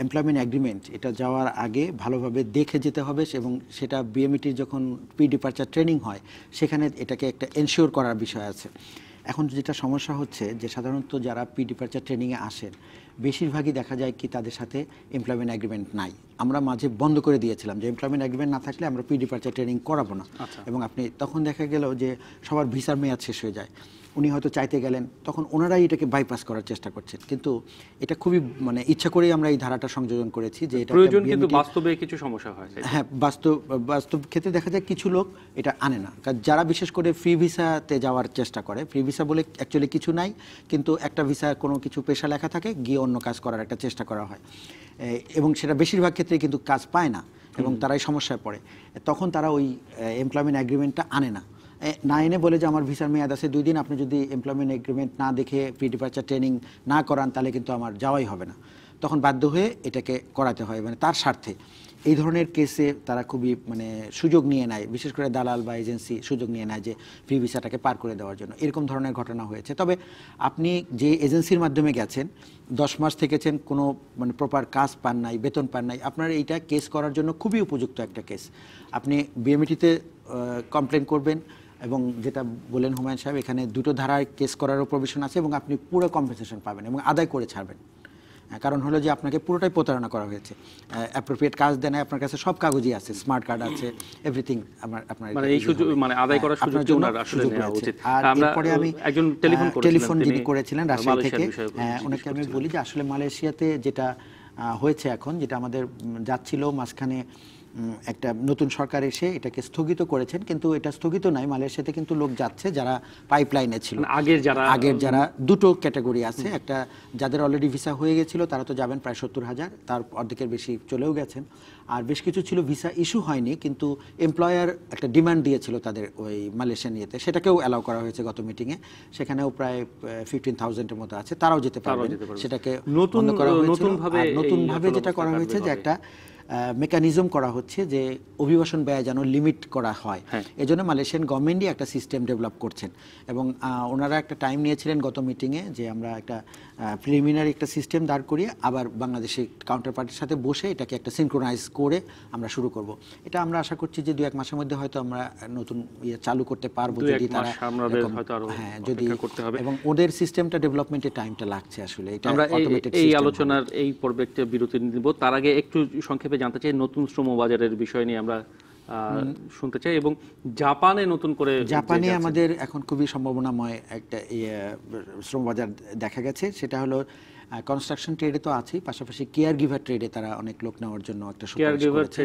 Speaker 3: এমপ্লয়মেন্ট এগ্রিমেন্ট এটা যাওয়ার আগে ভালোভাবে দেখে যেতে হবে এবং সেটা বিএমইটির যখন প্রি ডিপার্চার ট্রেনিং হয় সেখানে এটাকে একটা এনশিওর করার বিষয় আছে। এখন যেটা সমস্যা হচ্ছে যে সাধারণত যারা প্রি ডিপার্চার ট্রেনিংয়ে আসেন বেশিরভাগই দেখা যায় কি তাদের সাথে এমপ্লয়মেন্ট এগ্রিমেন্ট নাই। আমরা মাঝে বন্ধ করে দিয়েছিলাম যে এমপ্লয়মেন্ট এগ্রিমেন্ট না থাকলে আমরা প্রি ডিপার্চার ট্রেনিং করাবো না। এবং আপনি তখন দেখা গেল যে সবার ভিসার মেয়াদ শেষ হয়ে যায়, উনি হয়তো চাইতে গেলেন, তখন ওনারাই এটাকে বাইপাস করার চেষ্টা করছেন। কিন্তু এটা খুবই মানে ইচ্ছা করেই আমরা এই ধারাটা সংযোজন করেছি যে এটা
Speaker 1: প্রয়োজন, কিন্তু বাস্তবে কিছু সমস্যা হয়।
Speaker 3: হ্যাঁ, বাস্তব ক্ষেত্রে দেখা যায় কিছু লোক এটা আনে না, কারণ যারা বিশেষ করে ফ্রি ভিসাতে যাওয়ার চেষ্টা করে, ফ্রি ভিসা বলে অ্যাকচুয়ালি কিছু নাই, কিন্তু একটা ভিসা কোনো কিছু পেশা লেখা থাকে, গিয়ে অন্য কাজ করার একটা চেষ্টা করা হয় এবং সেটা বেশিরভাগ ক্ষেত্রে কিন্তু কাজ পায় না এবং তারাই সমস্যায় পড়ে। তখন তারা ওই এমপ্লয়মেন্ট এগ্রিমেন্টটা আনে না, না এনে বলে যে আমার ভিসার মেয়াদ আছে 2 দিন, আপনি যদি এমপ্লয়মেন্ট এগ্রিমেন্ট না দেখে প্রি ডিপার্চার ট্রেনিং না করান তাহলে কিন্তু আমার যাওয়াই হবে না। তখন বাধ্য হয়ে এটাকে করাতে হয়, মানে তার স্বার্থে। এই ধরনের কেসে তারা খুবই মানে সুযোগ নিয়ে নেয়, বিশেষ করে দালাল বা এজেন্সি সুযোগ নিয়ে নেয় যে ফ্রি ভিসাটাকে পার করে দেওয়ার জন্য। এরকম ধরনের ঘটনা হয়েছে। তবে আপনি যে এজেন্সির মাধ্যমে গেছেন, 10 মাস থেকেছেন, কোনো মানে প্রপার কাজ পান নাই, বেতন পান নাই, আপনার এইটা কেস করার জন্য খুবই উপযুক্ত একটা কেস। আপনি বিএমইটিতে কমপ্লেন করবেন এবং যেটা বলেন হুমায়ুন সাহেব, এখানে 2টো ধারায় কেস করারও প্রভিশন আছে এবং আপনি পুরো কম্পেনসেশন পাবেন এবং আদায় করে ছাড়বেন। কারণ হলো যে আপনাকে পুরোটাই প্রতারণা করা হয়েছে, অ্যাপ্রোপ্রিয়েট কাজ দেন, আপনার কাছে সব কাগজই আছে, স্মার্ট কার্ড আছে, এভরিথিং। আপনার
Speaker 1: মানে এই সুযোগ, মানে আদায় করার সুযোগটা ওনার আসলে নেওয়া উচিত।
Speaker 3: আর এরপরে আমি
Speaker 1: একজন
Speaker 3: টেলিফোন যিনি করেছিলেন রাজশাহী থেকে, ওনাকে আমি বলি যে আসলে মালয়েশিয়াতে যেটা হয়েছে এখন, যেটা আমাদের যাচ্ছিল, মাঝখানে একটা নতুন সরকার এসে এটাকে স্থগিত করেছেন, কিন্তু এটা স্থগিত নাই, মালয়েশিয়াতে কিন্তু লোক যাচ্ছে যারা পাইপলাইনে ছিল। আগের যারা 2টো ক্যাটাগরি আছে, একটা যাদের অলরেডি ভিসা হয়ে গেছিল তারা তো যাবেন প্রায় 70,000, তার অর্ধেকের বেশি চলেও গেছেন। আর বেশ কিছু ছিল ভিসা ইস্যু হয়নি, কিন্তু এমপ্লয়ার একটা ডিমান্ড দিয়েছিল তাদের ওই মালয়েশিয়ান ইয়েতে, সেটাকেও অ্যালাউ করা হয়েছে গত মিটিংয়ে। সেখানেও প্রায় 15,000-এর মতো আছে, তারাও যেতে পারবেন। সেটাকে নতুনভাবে যেটা করা হয়েছে যে একটা মেকানিজম করা হচ্ছে যে অভিবাসন ব্যয় যেন লিমিট করা হয়। এজন্য মালয়েশিয়ান গভর্নমেন্টই একটা সিস্টেম ডেভেলপ করছেন এবং ওনারা একটা টাইম নিয়েছিলেন গত মিটিংয়ে যে আমরা একটা প্রিলিমিনারি একটা সিস্টেম দাঁড় করিয়ে আবার বাংলাদেশি কাউন্টার পার্টির সাথে বসে এটাকে একটা সিনক্রোনাইজ করে আমরা শুরু করব। এটা আমরা আশা করছি যে 2-1 মাসের মধ্যে হয়তো আমরা নতুন চালু করতে পারবো, যদি তারা যদি, এবং ওদের সিস্টেমটা ডেভেলপমেন্টের টাইমটা লাগছে আসলে। এটা
Speaker 1: আমরা এই আলোচনার এই পর্বে একটা বিরতি নিব। তার আগে একটু সংক্ষেপে জানতে চাই নতুন শ্রম বাজারের বিষয় নিয়ে আমরা শুনতে চাই, এবং জাপানে নতুন করে,
Speaker 3: জাপানে আমাদের এখন খুবই সম্ভাবনাময় একটা শ্রম বাজার দেখা গেছে। সেটা হলো কনস্ট্রাকশন ট্রেডে তো আছেই, পাশাপাশি কেয়ার গিভার ট্রেডে তারা অনেক লোক নেওয়ার জন্য একটা সুপারিশ করেছে।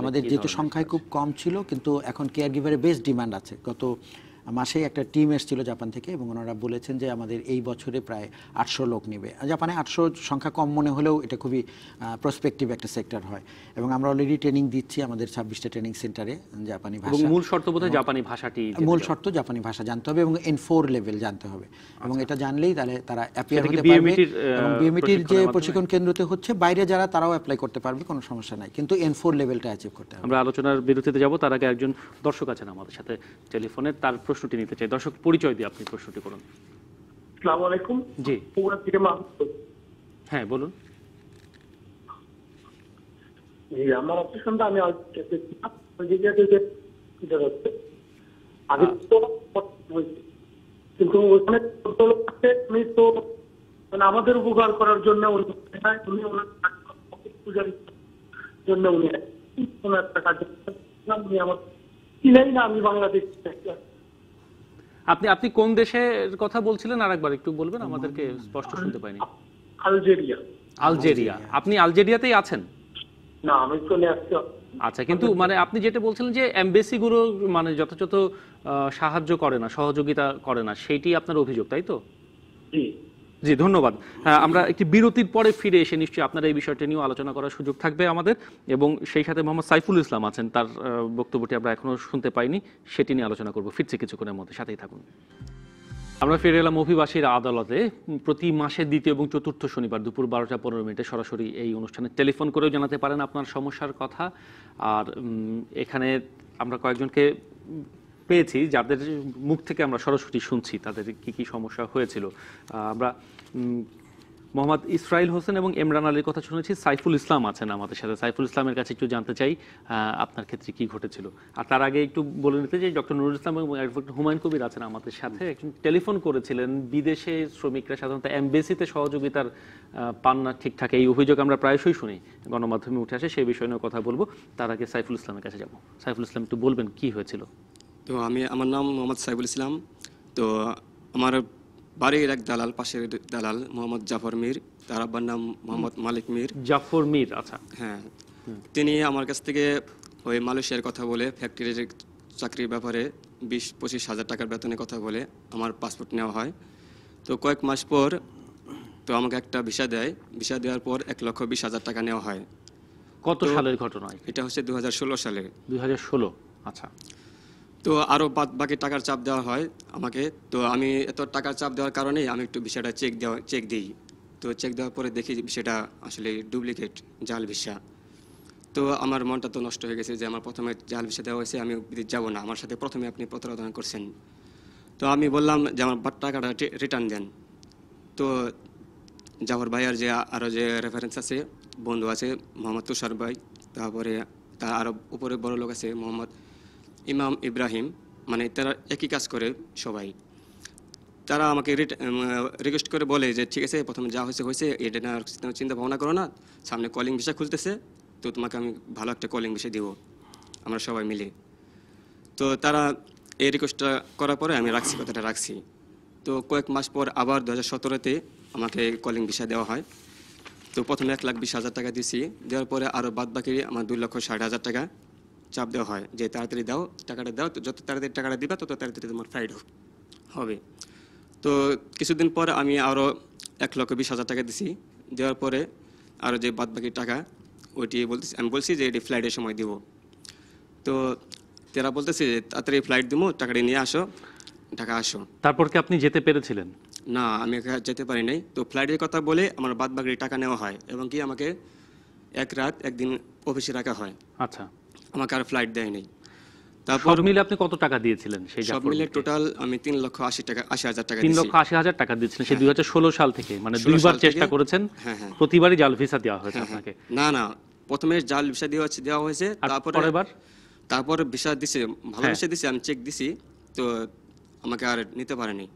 Speaker 3: আমাদের যেহেতু সংখ্যায় খুব কম ছিল, কিন্তু এখন কেয়ার গিভারের বেশ ডিমান্ড আছে। গত মাসে একটা টিম এসেছিল জাপান থেকে এবং ওনারা বলেছেন যে আমাদের এই বছরে প্রায় 800 লোক নেবে। জাপানে 800 সংখ্যা কম মনে হলেও এটা খুবই প্রসপেক্টিভ একটা সেক্টর হয় এবং আমরা অলরেডি ট্রেনিং দিচ্ছি আমাদের 26টা ট্রেনিং সেন্টারে জাপানি ভাষা।
Speaker 1: মূল শর্ত বোধহয় জাপানি ভাষাটি,
Speaker 3: মূল শর্ত জাপানি ভাষা জানতে হবে এবং N4 লেভেল জানতে হবে এবং এটা জানলেই তাহলে তারা অ্যাপিয়ার হতে পারবে। এবং বিএমইটির যে প্রশিক্ষণ কেন্দ্রতে হচ্ছে, বাইরে যারা তারাও অ্যাপ্লাই করতে পারবে, কোনো সমস্যা নাই, কিন্তু N4 লেভেলটা অ্যাচিভ করতে হবে।
Speaker 1: আমরা আলোচনার বিরতিতে যাব, তার আগে একজন দর্শক আছেন আমাদের সাথে টেলিফোনে, তার প্রশ্নটি নিতে চাই। দর্শক, পরিচয় দিয়ে আপনি প্রশ্নটি করুন।
Speaker 7: আসসালামু আলাইকুম।
Speaker 1: জি, হ্যাঁ বলুন।
Speaker 7: আমার অপারেশনটা আমি আগে তো কিন্তু ওখানে তো মানে আমাদের উপকার করার জন্য উনি জন্য উনি একটা কাজ উনি আমার চিনাই না, আমি বাংলাদেশ।
Speaker 1: আপনি কোন দেশের কথা বলছিলেন আরেকবার একটু বলবেন, আমাদেরকে স্পষ্ট শুনতে পাইনি।
Speaker 7: আলজেরিয়া।
Speaker 1: আলজেরিয়া, আপনি আলজেরিয়াতেই আছেন?
Speaker 7: না, আমি চলে আসছি।
Speaker 1: আচ্ছা, কিন্তু মানে আপনি যেটা বলছিলেন যে এমবেসি গুলো মানে যথাযথ সাহায্য করে না, সহযোগিতা করে না, সেইটি আপনার অভিযোগ, তাই তো?
Speaker 7: জি
Speaker 1: জি, ধন্যবাদ। আমরা একটি বিরতির পরে ফিরে এসে নিশ্চয়ই আপনারা এই বিষয়টা নিয়েও আলোচনা করার সুযোগ থাকবে আমাদের, এবং সেই সাথে মোহাম্মদ সাইফুল ইসলাম আছেন, তার বক্তব্যটি আমরা এখনো শুনতে পাইনি, সেটি নিয়ে আলোচনা করব। ফিরছে কিছুক্ষণের মধ্যে, সাথেই থাকুন। আমরা ফিরে এলাম অভিবাসীর আদালতে। প্রতি মাসের দ্বিতীয় এবং চতুর্থ শনিবার দুপুর 12টা 15 মিনিটে সরাসরি এই অনুষ্ঠানে টেলিফোন করেও জানাতে পারেন আপনার সমস্যার কথা। আর এখানে আমরা কয়েকজনকে পেয়েছি যাদের মুখ থেকে আমরা সরাসরি শুনছি তাদের কি কি সমস্যা হয়েছিল। আমরা মোহাম্মদ ইসরাইল হোসেন এবং ইমরান আলীর কথা শুনেছি, সাইফুল ইসলাম আছেন আমাদের সাথে। সাইফুল ইসলামের কাছে একটু জানতে চাই আপনার ক্ষেত্রে কি ঘটেছিল। আর তার আগে একটু বলে নিতে চাই, ডক্টর নুরুল ইসলাম এবং অ্যাডভোকেট হুমায়ুন কবির আছেন আমাদের সাথে। একজন টেলিফোন করেছিলেন, বিদেশে শ্রমিকরা সাধারণত এমবেসিতে সহযোগিতার পান না ঠিকঠাক, এই অভিযোগ আমরা প্রায়শই শুনি, গণমাধ্যমে উঠে আসে, সেই বিষয় নিয়ে কথা বলবো। তার আগে সাইফুল ইসলামের কাছে যাব। সাইফুল ইসলাম একটু বলবেন কি হয়েছিল।
Speaker 8: তো আমার নাম মোহাম্মদ সাইফুল ইসলাম। তো আমার বাড়ির এক দালাল, পাশের দালাল মোহাম্মদ জাফর মির, তার আব্বার নাম মোহাম্মদ মালিক মির।
Speaker 1: জাফর মির, আচ্ছা।
Speaker 8: হ্যাঁ, তিনি আমার কাছ থেকে ওই মালয়েশিয়ার কথা বলে, ফ্যাক্টরির চাকরির ব্যাপারে 20-25 হাজার টাকার বেতনের কথা বলে আমার পাসপোর্ট নেওয়া হয়। তো কয়েক মাস পর তো আমাকে একটা ভিসা দেয়। ভিসা দেওয়ার পর 1,20,000 টাকা নেওয়া হয়।
Speaker 1: কত সালের ঘটনা?
Speaker 8: এটা হচ্ছে 2016 সালে।
Speaker 1: 2016, আচ্ছা।
Speaker 8: তো আরও বাকি টাকার চাপ দেওয়া হয় আমাকে। তো আমি এত টাকার চাপ দেওয়ার কারণেই আমি একটু ভিসাটা চেক দিই। তো চেক দেওয়ার পরে দেখি ভিসাটা আসলে ডুপ্লিকেট, জাল ভিসা। তো আমার মনটা তো নষ্ট হয়ে গেছে যে আমার প্রথমে জাল ভিসা দেওয়া হয়েছে, আমি বিদেশ যাবো না, আমার সাথে প্রথমে আপনি প্রতারণা করছেন। তো আমি বললাম যে আমার টাকাটা রিটার্ন দেন। তো জাফর ভাইয়ার যে আরও যে রেফারেন্স আছে, বন্ধু আছে মোহাম্মদ তুষার ভাই, তারপরে তার আরও উপরে বড় লোক আছে মোহাম্মদ ইমাম ইব্রাহিম, মানে তারা একই কাজ করে সবাই। তারা আমাকে রিকোয়েস্ট করে বলে যে ঠিক আছে, প্রথমে যা হয়েছে এটা না, চিন্তা ভাবনা করো না, সামনে কলিং ভিসা খুলতেছে, তো তোমাকে আমি ভালো একটা কলিং ভিসা দিব, আমরা সবাই মিলে। তো তারা এই রিকোয়েস্টটা করার পরে আমি কথাটা রাখছি। তো কয়েক মাস পর আবার 2017-তে আমাকে কলিং ভিসা দেওয়া হয়। তো প্রথমে 1,20,000 টাকা দিয়েছি, দেওয়ার পরে আরও বাদ বাকি আমার 2,60,000 টাকা চাপ দেওয়া হয় যে তাড়াতাড়ি দাও, টাকাটা দাও, তো যত তাড়াতাড়ি টাকাটা দিবা তত তাড়াতাড়ি তোমার ফ্লাইট হবে। তো কিছুদিন পর আমি আরও 1,20,000 টাকা দিছি। দেওয়ার পরে আরও যে বাদ বাকি টাকা ওইটি আমি বলছি যে এটি ফ্লাইটের সময় দিব। তো তারা বলতেছে যে তাড়াতাড়ি ফ্লাইট দিব, টাকাটি নিয়ে আসো, ঢাকা আসো।
Speaker 1: তারপর কি আপনি যেতে পেরেছিলেন?
Speaker 8: না, আমি যেতে পারি নাই। তো ফ্লাইটের কথা বলে আমার বাদ বাকি টাকা নেওয়া হয় এবং কি আমাকে এক রাত একদিন অফিসে রাখা হয়।
Speaker 1: আচ্ছা,
Speaker 8: আমাকে আর ফ্লাইট দেয় নাই।
Speaker 1: তারপর সব মিলে আপনি কত টাকা দিয়েছিলেন? সেই
Speaker 8: সব মিলে টোটাল আমি 3,80,000 টাকা
Speaker 1: 3,80,000 টাকা দিয়েছিলেন সেই 2016 সাল থেকে, মানে দুইবার চেষ্টা করেছেন।
Speaker 8: হ্যাঁ,
Speaker 1: প্রতিবারই জাল ভিসা দেওয়া হয়েছে আপনাকে?
Speaker 8: না, প্রথমে জাল ভিসা দেওয়া হয়েছে, তারপর ভিসা দিছে, ভালো ভিসা দিছে, আমি চেক দিছি, তো আমাকে আর নিতে পারেনি।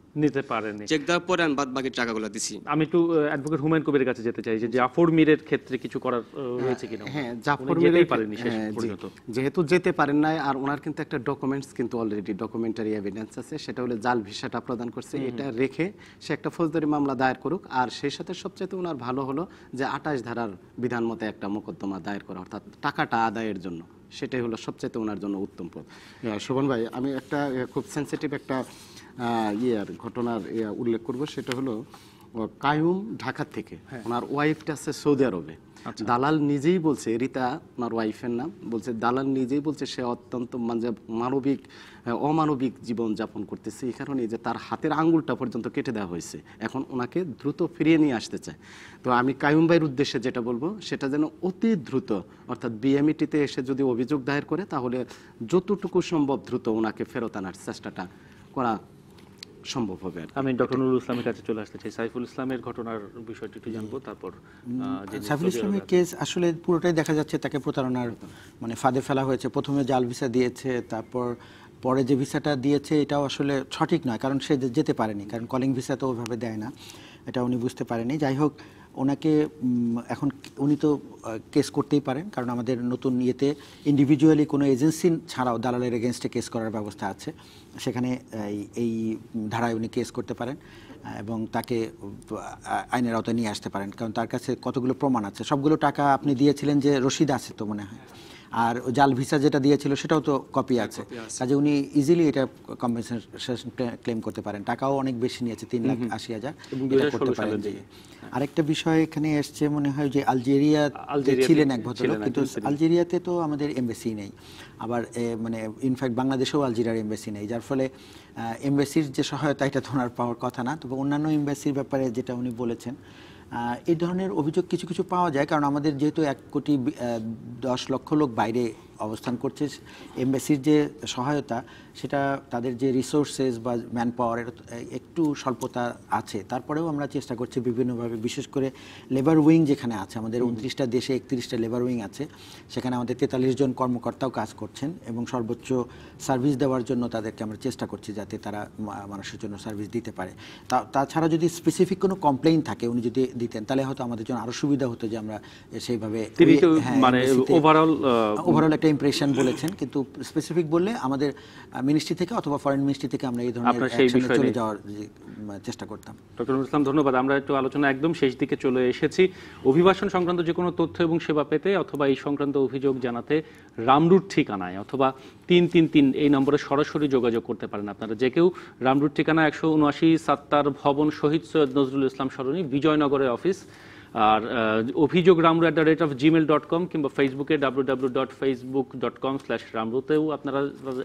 Speaker 8: চেক দেওয়ার পরে আমি বাদ বাকি টাকাগুলো দিছি।
Speaker 1: আমি একটু অ্যাডভোকেট হুমায়ুন কবিরের কাছে যেতে চাই যে জাফর মিরের ক্ষেত্রে কিছু করার হয়েছে কিনা।
Speaker 4: হ্যাঁ, জাফর মিরের পারেনি শেষ পর্যন্ত, যেহেতু যেতে পারেন নাই। আর ওনার কিন্তু একটা ডকুমেন্টস কিন্তু অলরেডি ডকুমেন্টারি এভিডেন্স আছে, সেটা হলো জাল ভিসাটা প্রদান করছে, এটা রেখে সে একটা ফৌজদারি মামলা দায়ের করুক। আর সেই সাথে সবচেয়ে ওনার ভালো হলো যে 28 ধারার বিধান মতে একটা মোকদ্দমা দায়ের করা, অর্থাৎ টাকাটা আদায়ের জন্য। সেটাই হলো সবচেয়ে ওনার জন্য উত্তম পথ। শোভন ভাই, আমি একটা খুব সেন্সিটিভ একটা ঘটনার উল্লেখ করব। সেটা হলো কায়ুম ঢাকা থেকে, ওনার ওয়াইফটা আছে সৌদি আরবে। দালাল নিজেই বলছে, রিতা ওনার ওয়াইফের নাম, বলছে দালাল নিজেই বলছে সে অত্যন্ত অমানবিক জীবন যাপন করতেছে, এই কারণে যে তার হাতের আঙ্গুলটা পর্যন্ত কেটে দেওয়া হয়েছে। এখন ওনাকে দ্রুত ফিরিয়ে নিয়ে আসতে চায়। তো আমি কায়ুম ভাইয়ের উদ্দেশ্যে যেটা বলবো সেটা যেন অতি দ্রুত, অর্থাৎ বিএমইটিতে এসে যদি অভিযোগ দায়ের করে, তাহলে যতটুকু সম্ভব দ্রুত ওনাকে ফেরত আনার চেষ্টাটা করা সম্ভব হবে।
Speaker 1: আমি ডক্টর নুরুল ইসলামের কাছে চলে আসতে চাই। সাইফুল ইসলামের ঘটনার বিষয়টি একটু জানবো। তারপর
Speaker 3: সাইফুল ইসলামের কেস আসলে পুরোটাই দেখা যাচ্ছে তাকে প্রতারণার মানে ফাঁদে ফেলা হয়েছে। প্রথমে জাল ভিসা দিয়েছে, তারপর পরে যে ভিসাটা দিয়েছে এটাও আসলে সঠিক নয়, কারণ সে যেতে পারেনি, কারণ কলিং ভিসা তো ওইভাবে দেয় না, এটা উনি বুঝতে পারেনি। যাই হোক, ওনাকে এখন উনি তো কেস করতেই পারেন, কারণ আমাদের নতুন ইয়েতে ইন্ডিভিজুয়ালি কোনো এজেন্সি ছাড়াও দালালের এগেনস্টে কেস করার ব্যবস্থা আছে, সেখানে এই ধারায় উনি কেস করতে পারেন এবং তাকে আইনের আওতায় নিয়ে আসতে পারেন, কারণ তার কাছে কতগুলো প্রমাণ আছে। সবগুলো টাকা আপনি দিয়েছিলেন যে রসিদ আছে তো মনে হয়, আর জাল ভিসা যেটা দিয়েছিল সেটাও তো কপি আছে, কাজে উনি ইজিলি এটা কম্পেনসেশন ক্লেম করতে পারেন। টাকাও অনেক বেশি নিয়েছে, 3,80,000 করতে পারেন। আরেকটা বিষয় এখানে এসছে, মনে হয় যে আলজেরিয়া ছিলেন এক ভদ্রলোক, কিন্তু আলজেরিয়াতে তো আমাদের এমবেসি নেই, আবার মানে ইনফ্যাক্ট বাংলাদেশেও আলজেরিয়ার এমবেসি নেই, যার ফলে এমবেসির যে সহায়তা এটা তো ওনার পাওয়ার কথা না। তবে অন্যান্য এমবেসির ব্যাপারে যেটা উনি বলেছেন, এই ধরনের অভিযোগ কিছু কিছু পাওয়া যায়, কারণ আমাদের যেহেতু 1,10,00,000 লোক বাইরে অবস্থান করছে, এমবাসির যে সহায়তা সেটা তাদের যে রিসোর্সেস বা ম্যান পাওয়ারের একটু স্বল্পতা আছে, তারপরেও আমরা চেষ্টা করছি বিভিন্নভাবে, বিশেষ করে লেবার উইং যেখানে আছে, আমাদের 29টা দেশে 31টা লেবার উইং আছে, সেখানে আমাদের 43 জন কর্মকর্তাও কাজ করছেন এবং সর্বোচ্চ সার্ভিস দেওয়ার জন্য তাদেরকে আমরা চেষ্টা করছি যাতে তারা মানুষের জন্য সার্ভিস দিতে পারে। তাছাড়া যদি স্পেসিফিক কোনো কমপ্লেইন থাকে উনি যদি দিতেন তাহলে হয়তো আমাদের জন্য আরও সুবিধা হতো যে আমরা সেইভাবে
Speaker 1: তিনি তো মানে ওভারঅল
Speaker 3: একটা ইমপ্রেশন বলেছেন, কিন্তু স্পেসিফিক বললে আমাদের মিনিস্ট্রি থেকে অথবা ফরেন মিনিস্ট্রি থেকে আমরা এই ধরনের অ্যাকশনে চলে যাওয়ার চেষ্টা করতাম।
Speaker 1: ডক্টর নুরুল ইসলাম, ধন্যবাদ। আমরা একটু আলোচনা একদম শেষ দিকে চলে এসেছি। অভিবাসন সংক্রান্ত যে কোনো তথ্য এবং সেবা পেতে অথবা এই সংক্রান্ত অভিযোগ জানাতে রামরুট ঠিকানায় অথবা 333 এই নম্বরে সরাসরি যোগাযোগ করতে পারেন আপনারা। যে কেউ রামরুট ঠিকানা 179 সাত্তার ভবন, শহীদ সৈয়দ নজরুল ইসলাম সরণি, বিজয়নগরের অফিস। আর অভিযোগ ramru@gmail.com কিংবা ফেসবুকে www.facebook.com/ramru-তেও আপনারা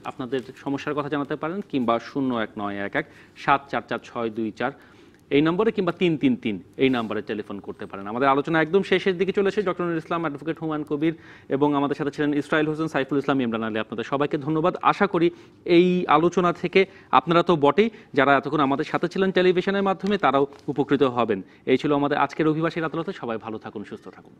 Speaker 1: আপনাদের সমস্যার কথা জানাতে পারেন, কিংবা 01911 744 624 এই নম্বরে, কিংবা 333 এই নম্বরে টেলিফোন করতে পারেন। আমাদের আলোচনা একদম শেষের দিকে চলে এসেছে। ডক্টর নুরুল ইসলাম, অ্যাডভোকেট হুমায়ুন কবির এবং আমাদের সাথে ছিলেন ইসরাইল হোসেন, সাইফুল ইসলাম, ইমরান আলী। আপনাদের সবাইকে ধন্যবাদ। আশা করি এই আলোচনা থেকে আপনারা তো বটেই, যারা এতক্ষণ আমাদের সাথে ছিলেন টেলিভিশনের মাধ্যমে, তারাও উপকৃত হবেন। এই ছিল আমাদের আজকের অভিবাসীর আদালতে। সবাই ভালো থাকুন, সুস্থ থাকুন।